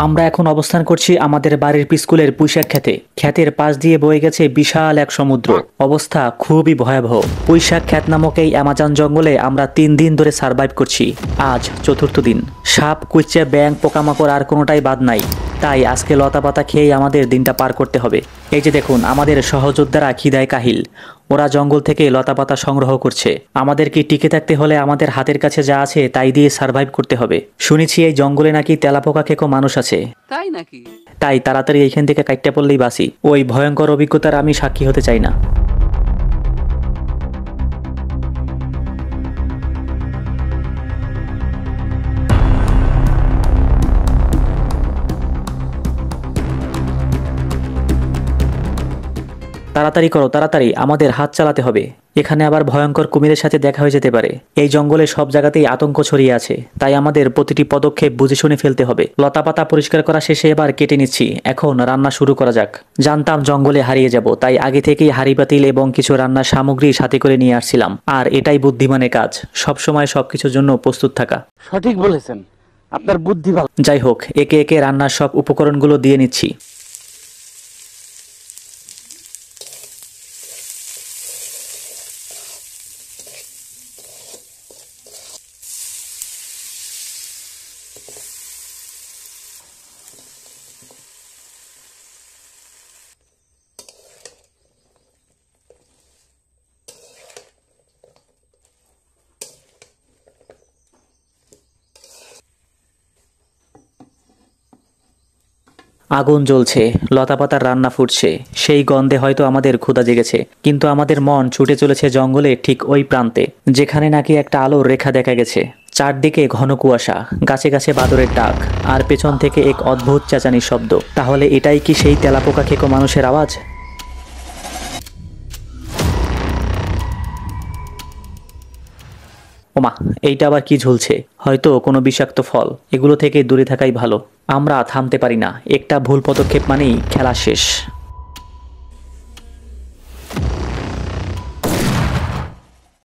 আমরা এখন অবস্থান করছি আমাদের বাড়ির স্কুলের পুঁইশাক ক্ষেতে। ক্ষেতের পাশ দিয়ে বয়ে গেছে বিশাল এক সমুদ্র। অবস্থা খুবই ভয়াবহ। পুঁইশাক ক্ষেত নামক এই অ্যামাজন জঙ্গলে আমরা 3 দিন ধরে সার্ভাইভ করছি। আজ চতুর্থ দিন। সাপ, কুইচে, ব্যাঙ, পোকামাকড় আর কোনোটাই বাদ নাই। তাই আজকে লতাপাতা খেয়েই আমাদের দিনটা পার করতে হবে। এই যে দেখুন, আমাদের সহযোদ্ধারা খিদায় কাহিল। ওরা জঙ্গল থেকে লতাপাতা সংগ্রহ করছে। আমাদের কি টিকে থাকতে হলে আমাদের হাতের কাছে যা আছে তাই দিয়ে সার্ভাইভ করতে হবে। শুনেছি এই জঙ্গলে নাকি তেলাপোকা খেকো মানুষ আছে। তাই নাকি? তাই তাড়াতাড়ি এইখান থেকে কাটতে পড়লেই বাঁচি। ওই ভয়ঙ্কর অভিজ্ঞতার আমি সাক্ষী হতে চাই না। তাড়াতাড়ি করো, তাড়াতাড়ি, আমাদের হাত চালাতে হবে। এখানে আবার ভয়ঙ্কর কুমিরের সাথে দেখা হয়ে যেতে পারে। এই জঙ্গলে সব জায়গাতেই আতঙ্ক ছড়িয়ে আছে, তাই আমাদের প্রতিটি পদক্ষেপ বুঝে শুনে ফেলতে হবে। লতাপাতা পরিষ্কার করা শেষে এবার কেটে নিচ্ছি। এখন রান্না শুরু করা যাক। জানতাম জঙ্গলে হারিয়ে যাব, তাই আগে থেকেই হাঁড়ি পাতিল এবং কিছু রান্নার সামগ্রী সাথে করে নিয়ে আসছিলাম। আর এটাই বুদ্ধিমানের কাজ, সবসময় সবকিছুর জন্য প্রস্তুত থাকা। সঠিক বলেছেন, আপনার বুদ্ধি ভালো। যাই হোক, একে একে রান্নার সব উপকরণগুলো দিয়ে নিচ্ছি। আগুন জ্বলছে, লতাপাতার রান্না ফুটছে। সেই গন্ধে হয়তো আমাদের ক্ষুধা জেগেছে, কিন্তু আমাদের মন ছুটে চলেছে জঙ্গলে ঠিক ওই প্রান্তে, যেখানে নাকি একটা আলোর রেখা দেখা গেছে। চারদিকে ঘন কুয়াশা, গাছে গাছে বাদরের ডাক, আর পেছন থেকে এক অদ্ভুত চেঁচানির শব্দ। তাহলে এটাই কি সেই তেলাপোকা খেকো মানুষের আওয়াজ? ওমা, এইটা আবার কি ঝুলছে? হয়তো কোনো বিষাক্ত ফল। এগুলো থেকে দূরে থাকাই ভালো। আমরা থামতে পারি না। একটা ভুল পদক্ষেপ মানেই খেলা শেষ।